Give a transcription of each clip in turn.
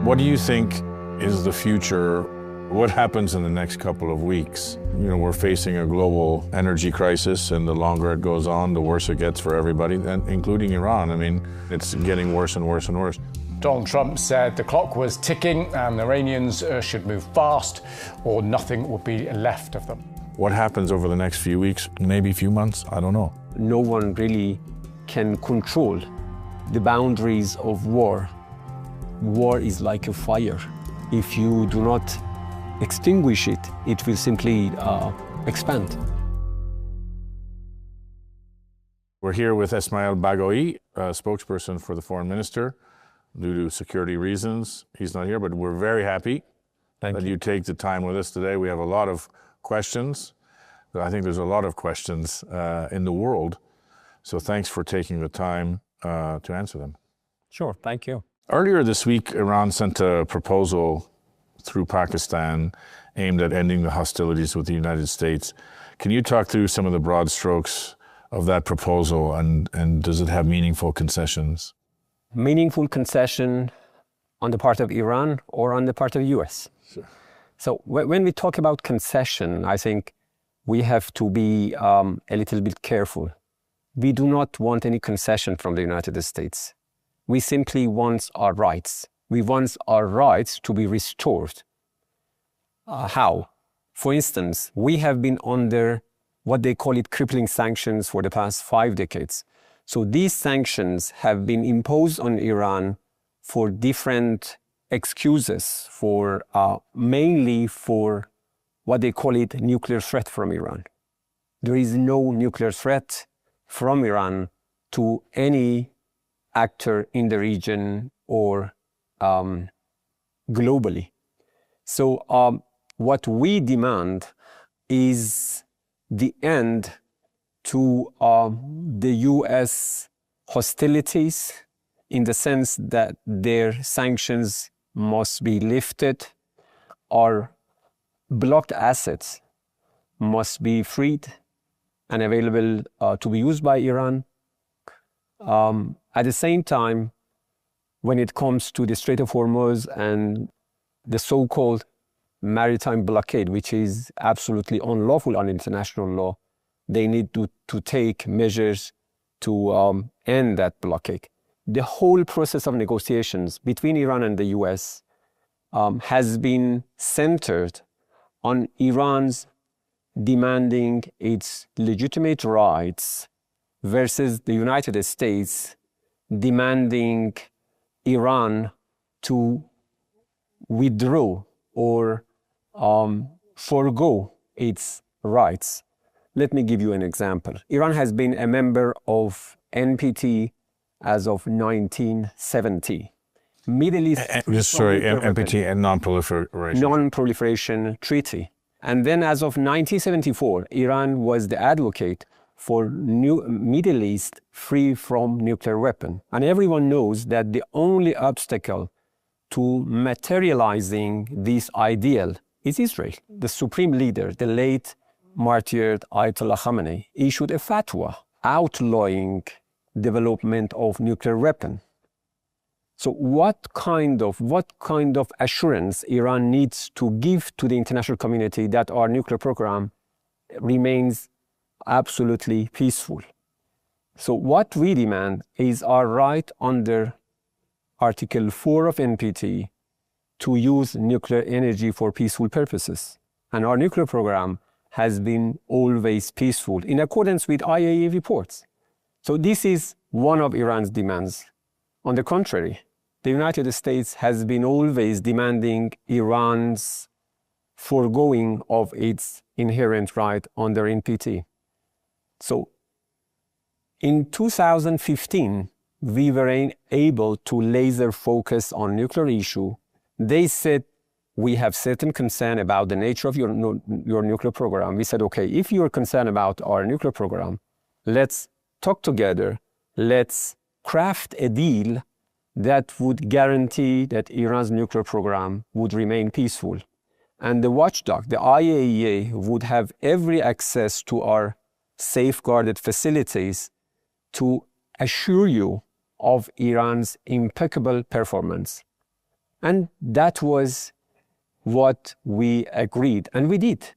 What do you think is the future? What happens in the next couple of weeks? You know, we're facing a global energy crisis, and the longer it goes on, the worse it gets for everybody, and including Iran. I mean, it's getting worse and worse and worse. Donald Trump said the clock was ticking and the Iranians should move fast or nothing would be left of them. What happens over the next few weeks, maybe a few months, I don't know. No one really can control the boundaries of war. War is like a fire. If you do not extinguish it, it will simply expand. We're here with Esmail Baghaei, spokesperson for the foreign minister. Due to security reasons, he's not here, but we're very happy that you take the time with us today. We have a lot of questions. I think there's a lot of questions in the world. So thanks for taking the time to answer them. Sure, thank you. Earlier this week, Iran sent a proposal through Pakistan aimed at ending the hostilities with the United States. Can you talk through some of the broad strokes of that proposal, and does it have meaningful concessions? Meaningful concession on the part of Iran or on the part of the US? Sure. So when we talk about concession, I think we have to be a little bit careful. We do not want any concession from the United States. We simply want our rights. We want our rights to be restored. How? For instance, we have been under what they call it crippling sanctions for the past 5 decades. So these sanctions have been imposed on Iran for different excuses, for mainly for what they call it nuclear threat from Iran. There is no nuclear threat from Iran to any actor in the region or globally. So what we demand is the end to the US hostilities, in the sense that their sanctions must be lifted, our blocked assets must be freed and available to be used by Iran. At the same time, when it comes to the Strait of Hormuz and the so-called maritime blockade, which is absolutely unlawful under international law, they need to take measures to end that blockade. The whole process of negotiations between Iran and the US has been centered on Iran's demanding its legitimate rights versus the United States demanding Iran to withdraw or forego its rights. Let me give you an example. Iran has been a member of NPT as of 1970. Middle East... NPT and non-proliferation. Non-proliferation treaty. And then as of 1974, Iran was the advocate for Middle East free from nuclear weapon. And everyone knows that the only obstacle to materializing this ideal is Israel. The supreme leader, the late martyred Ayatollah Khamenei, issued a fatwa outlawing development of nuclear weapon. So what kind of assurance Iran needs to give to the international community that our nuclear program remains absolutely peaceful? So what we demand is our right under Article 4 of NPT to use nuclear energy for peaceful purposes. And our nuclear program has been always peaceful in accordance with IAEA reports. So this is one of Iran's demands. On the contrary, the United States has been always demanding Iran's foregoing of its inherent right under NPT. So in 2015, we were able to laser focus on nuclear issue. They said, we have certain concern about the nature of your nuclear program. We said, okay, if you're concerned about our nuclear program, let's talk together. Let's craft a deal that would guarantee that Iran's nuclear program would remain peaceful. And the watchdog, the IAEA, would have every access to our safeguarded facilities to assure you of Iran's impeccable performance. And that was what we agreed, and we did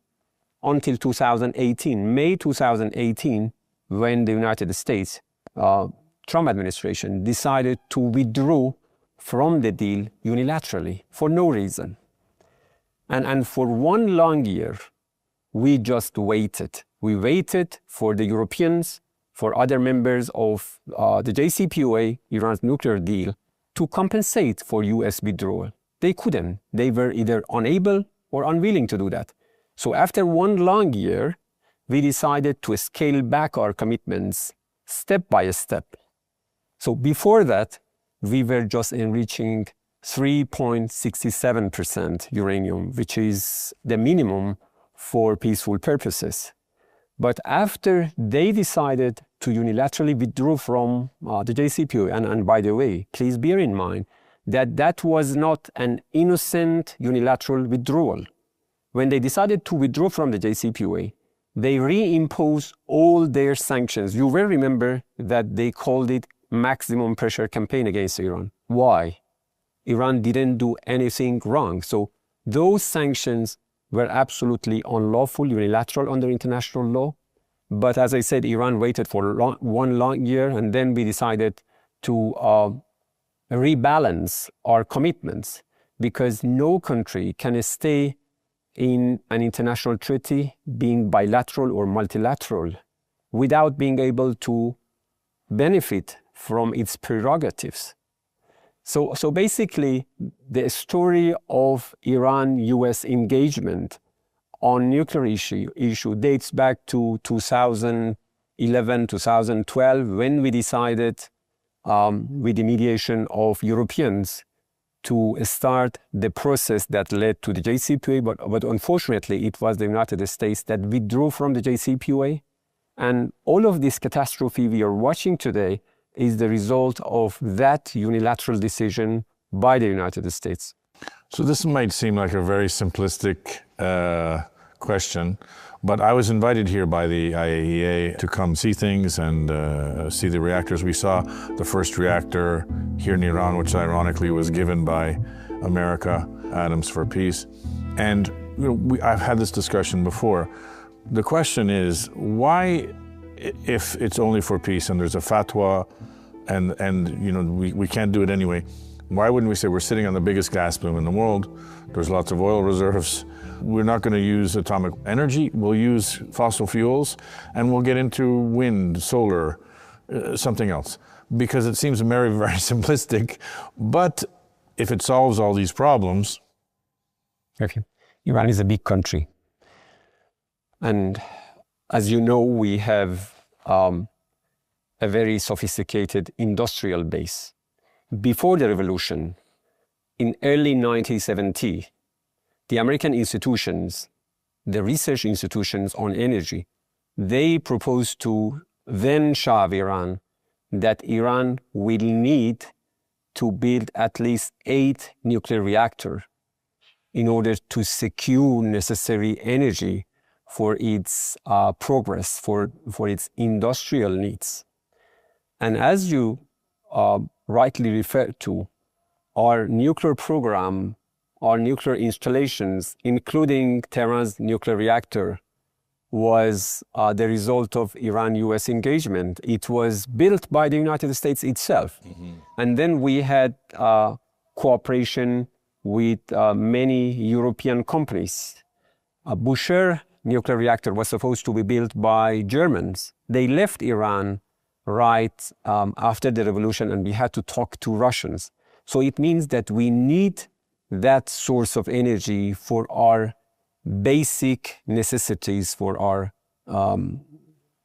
until 2018, May 2018, when the United States, Trump administration, decided to withdraw from the deal unilaterally for no reason. And for one long year, we just waited. We waited for the Europeans, for other members of the JCPOA, Iran's nuclear deal, to compensate for US withdrawal. They couldn't. They were either unable or unwilling to do that. So after one long year, we decided to scale back our commitments step by step. So before that, we were just enriching 3.67% uranium, which is the minimum for peaceful purposes. But after they decided to unilaterally withdraw from the JCPOA, and by the way, please bear in mind that that was not an innocent unilateral withdrawal. When they decided to withdraw from the JCPOA, they reimposed all their sanctions. You will remember that they called it maximum pressure campaign against Iran. Why? Iran didn't do anything wrong. So those sanctions were absolutely unlawful, unilateral under international law. But as I said, Iran waited for one long year, and then we decided to rebalance our commitments, because no country can stay in an international treaty, being bilateral or multilateral, without being able to benefit from its prerogatives. So basically, the story of Iran-US engagement on nuclear issue dates back to 2011, 2012, when we decided, with the mediation of Europeans, to start the process that led to the JCPOA, but unfortunately, it was the United States that withdrew from the JCPOA. And all of this catastrophe we are watching today is the result of that unilateral decision by the United States. So this might seem like a very simplistic question, but I was invited here by the IAEA to come see things and see the reactors. We saw the first reactor here in Iran, which ironically was given by America, Atoms for Peace. And I've had this discussion before. The question is, why, if it's only for peace and there's a fatwa and we can't do it anyway, why wouldn't we say we're sitting on the biggest gas boom in the world? There's lots of oil reserves. We're not going to use atomic energy. We'll use fossil fuels, and we'll get into wind, solar, something else. Because it seems very, very simplistic. But if it solves all these problems... Okay. Iran is a big country. And as you know, we have a very sophisticated industrial base. Before the revolution, in early 1970, the American institutions, the research institutions on energy, they proposed to then Shah of Iran that Iran will need to build at least 8 nuclear reactors in order to secure necessary energy for its progress, for its industrial needs. And as you rightly referred to, our nuclear program, our nuclear installations, including Tehran's nuclear reactor, was the result of Iran-US engagement. It was built by the United States itself. Mm-hmm. And then we had cooperation with many European companies. Bushehr nuclear reactor was supposed to be built by Germans. They left Iran right after the revolution, and we had to talk to Russians. So it means that we need that source of energy for our basic necessities, for our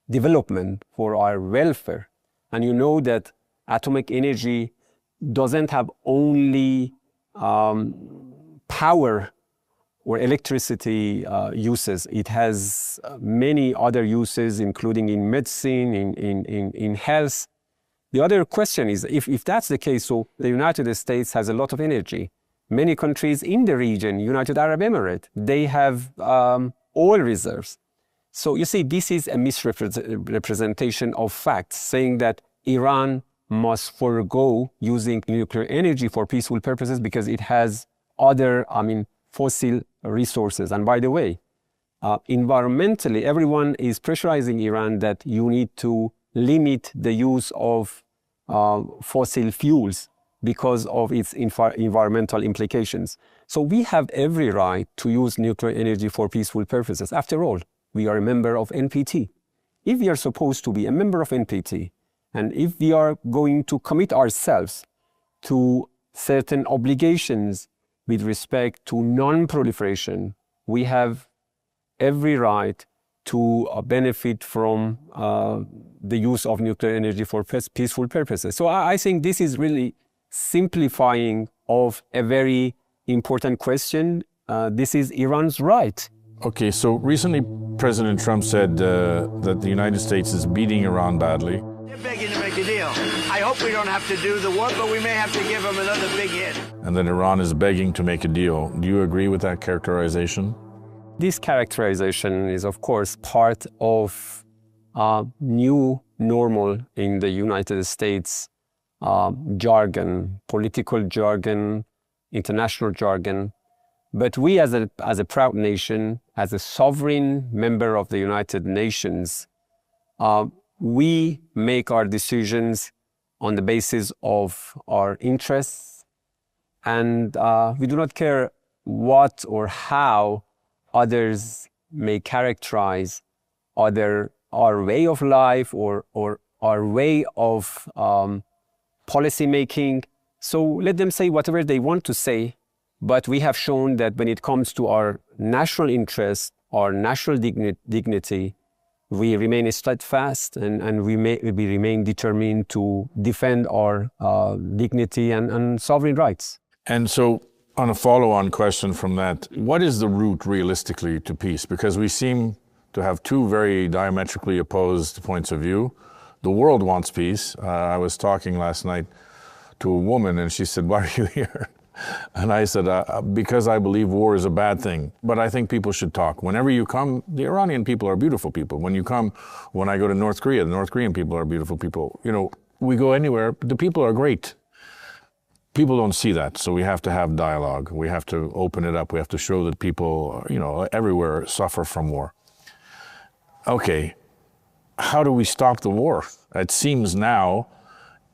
development, for our welfare. And you know that atomic energy doesn't have only power or electricity uses. It has many other uses, including in medicine, in health. The other question is, if that's the case, so the United States has a lot of energy. Many countries in the region, United Arab Emirates, they have oil reserves. So you see, this is a misrepresentation of facts, saying that Iran must forego using nuclear energy for peaceful purposes because it has other, fossil resources. And by the way, environmentally, everyone is pressurizing Iran that you need to limit the use of fossil fuels because of its environmental implications. So we have every right to use nuclear energy for peaceful purposes. After all, we are a member of NPT. If we are supposed to be a member of NPT, and if we are going to commit ourselves to certain obligations with respect to non-proliferation, we have every right to benefit from the use of nuclear energy for peaceful purposes. So I think this is really simplifying of a very important question. This is Iran's right. Okay, so recently President Trump said that the United States is beating Iran badly. They're begging to make a deal. I hope we don't have to do the war, but we may have to give them another big hit. And that Iran is begging to make a deal. Do you agree with that characterization? This characterization is, of course, part of new normal in the United States jargon, political jargon, international jargon. But we as a proud nation, as a sovereign member of the United Nations, we make our decisions on the basis of our interests, and we do not care what or how others may characterize our way of life or our way of policy making. So let them say whatever they want to say, but we have shown that when it comes to our national interest, our national dignity, we remain steadfast and we remain determined to defend our dignity and sovereign rights. And so, on a follow-on question from that, what is the route realistically to peace? Because we seem to have two very diametrically opposed points of view. The world wants peace. I was talking last night to a woman and she said, "Why are you here?" And I said, because I believe war is a bad thing, but I think people should talk. Whenever you come, the Iranian people are beautiful people. When I go to North Korea, the North Korean people are beautiful people. You know, we go anywhere, the people are great. People don't see that, so we have to have dialogue. We have to open it up. We have to show that people, everywhere suffer from war. Okay, how do we stop the war? It seems now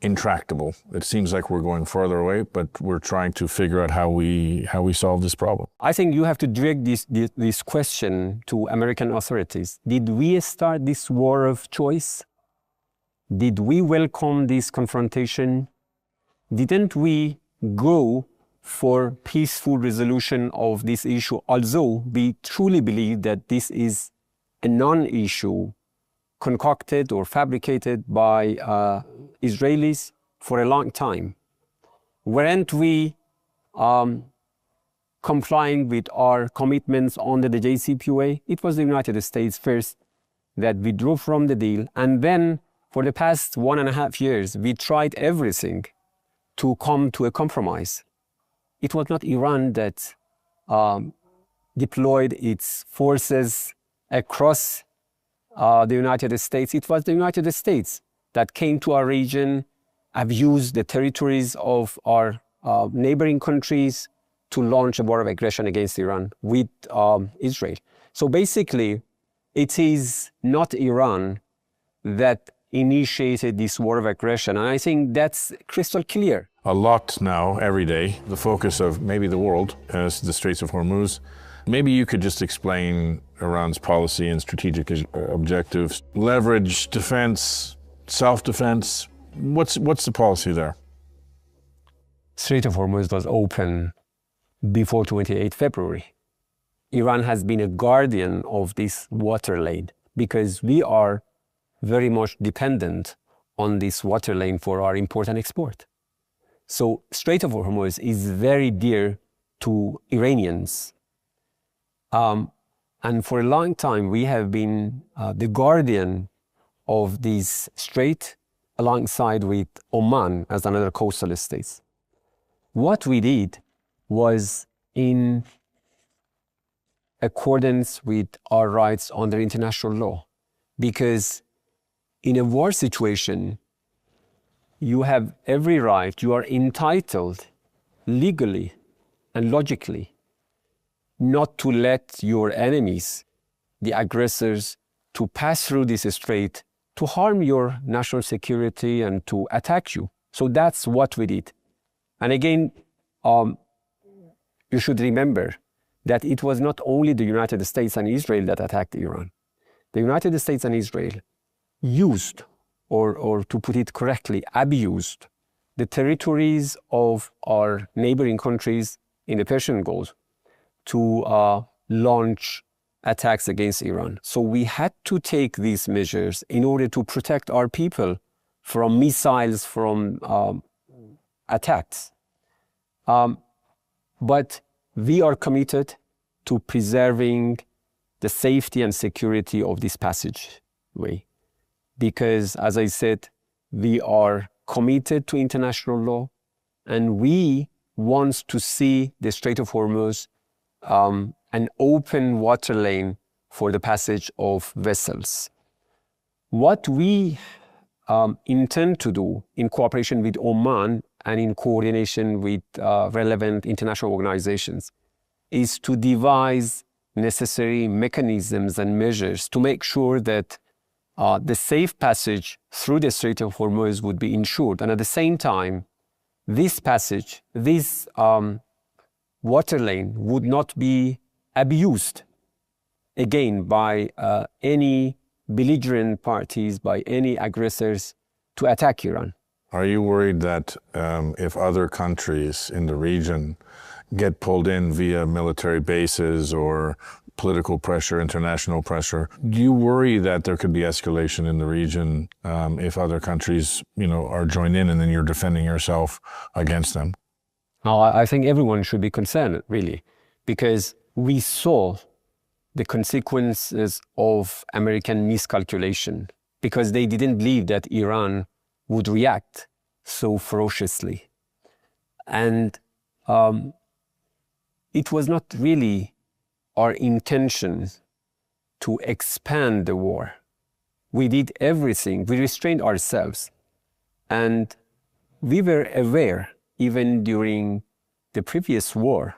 intractable. It seems like we're going further away, but we're trying to figure out how we solve this problem. I think you have to direct this question to American authorities. Did we start this war of choice? Did we welcome this confrontation? Didn't we go for peaceful resolution of this issue, although we truly believe that this is a non-issue concocted or fabricated by Israelis for a long time? Weren't we complying with our commitments under the JCPOA? It was the United States first that withdrew from the deal, and then for the past 1.5 years, we tried everything to come to a compromise. It was not Iran that deployed its forces across the United States. It was the United States that came to our region, abused the territories of our neighboring countries to launch a war of aggression against Iran with Israel. So basically, it is not Iran that initiated this war of aggression. And I think that's crystal clear. A lot now, every day, the focus of maybe the world is the Straits of Hormuz. Maybe you could just explain Iran's policy and strategic objectives. Leverage, defense, self-defense. What's the policy there? Strait of Hormuz was open before 28 February. Iran has been a guardian of this water lane because we are very much dependent on this water lane for our import and export. So Strait of Hormuz is very dear to Iranians. And for a long time, we have been the guardian of this strait alongside with Oman as another coastal state. What we did was in accordance with our rights under international law, because in a war situation, you have every right, you are entitled legally and logically not to let your enemies, the aggressors, to pass through this strait to harm your national security and to attack you. So that's what we did. And again, you should remember that it was not only the United States and Israel that attacked Iran. The United States and Israel used, or to put it correctly, abused the territories of our neighboring countries in the Persian Gulf to launch attacks against Iran. So we had to take these measures in order to protect our people from missiles, from attacks. But we are committed to preserving the safety and security of this passageway. Because, as I said, we are committed to international law, and we want to see the Strait of Hormuz an open water lane for the passage of vessels. What we intend to do in cooperation with Oman and in coordination with relevant international organizations is to devise necessary mechanisms and measures to make sure that the safe passage through the Strait of Hormuz would be ensured. And at the same time, this passage, this water lane would not be abused again by any belligerent parties, by any aggressors to attack Iran. Are you worried that if other countries in the region get pulled in via military bases or political pressure, international pressure, do you worry that there could be escalation in the region if other countries, are joined in and then you're defending yourself against them? No, I think everyone should be concerned, really, because we saw the consequences of American miscalculation, because they didn't believe that Iran would react so ferociously. And it was not really our intention to expand the war. We did everything. We restrained ourselves. And we were aware, even during the previous war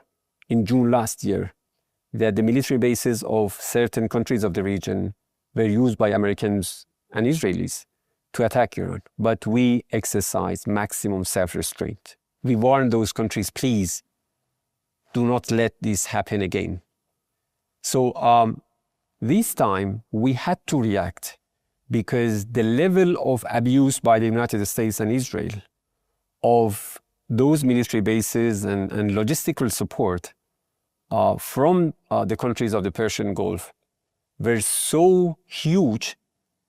in June last year, that the military bases of certain countries of the region were used by Americans and Israelis to attack Iran. But we exercised maximum self-restraint. We warned those countries, please, do not let this happen again. So this time we had to react because the level of abuse by the United States and Israel of those military bases and logistical support from the countries of the Persian Gulf were so huge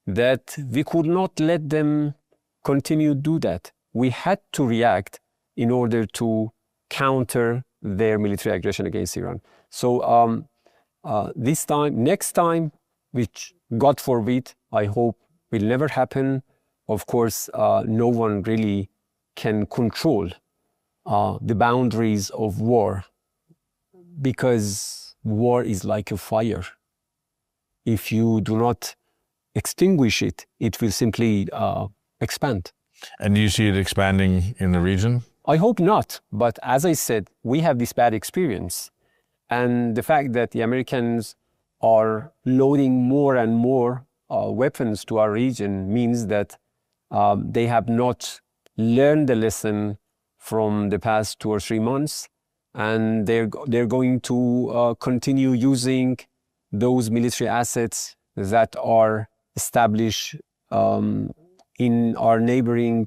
that we could not let them continue to do that. We had to react in order to counter their military aggression against Iran. So this time, next time, which God forbid, I hope will never happen. Of course, no one really can control the boundaries of war, because war is like a fire. If you do not extinguish it, it will simply expand. And do you see it expanding in the region? I hope not. But as I said, we have this bad experience. And the fact that the Americans are loading more and more weapons to our region means that they have not learned the lesson from the past 2 or 3 months. And they're going to continue using those military assets that are established in our neighboring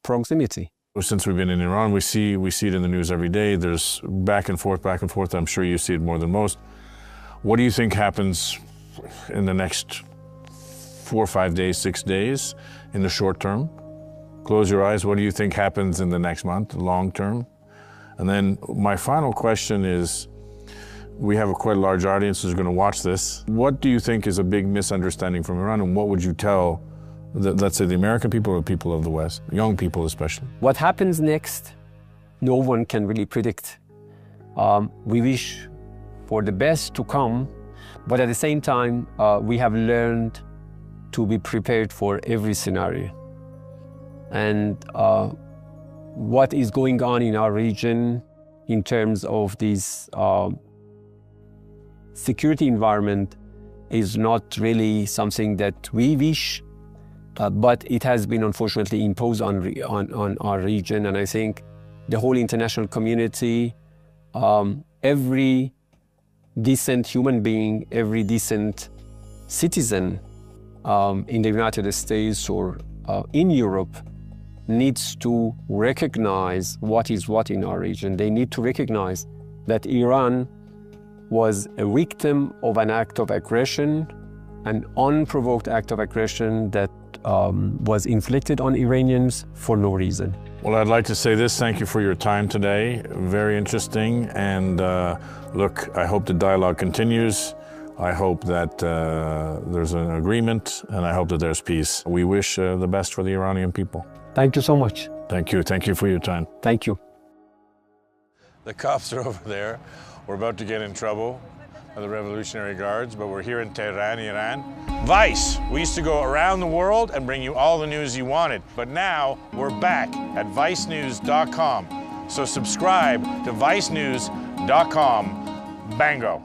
proximity. Since we've been in Iran, we see it in the news every day. There's back and forth. I'm sure you see it more than most. What do you think happens in the next 4 or 5 days, 6 days, in the short term? Close your eyes. What do you think happens in the next month, long term? And then my final question is, we have a quite large audience who's going to watch this. What do you think is a big misunderstanding from Iran, and what would you tell, let's say, the American people or people of the West, young people especially? What happens next, no one can really predict. We wish for the best to come, but at the same time, we have learned to be prepared for every scenario. and what is going on in our region in terms of this security environment is not really something that we wish, but it has been unfortunately imposed on our region. And I think the whole international community, every decent human being, every decent citizen in the United States or in Europe needs to recognize what is what in our region. They need to recognize that Iran was a victim of an act of aggression, an unprovoked act of aggression that was inflicted on Iranians for no reason. Well, I'd like to say this. Thank you for your time today. Very interesting. And look, I hope the dialogue continues. I hope that there's an agreement, and I hope that there's peace. We wish the best for the Iranian people. Thank you so much. Thank you. Thank you for your time. Thank you. The cops are over there. We're about to get in trouble with the Revolutionary Guards, but we're here in Tehran, Iran. Vice. We used to go around the world and bring you all the news you wanted, but now we're back at vicenews.com. So subscribe to vicenews.com. Bango.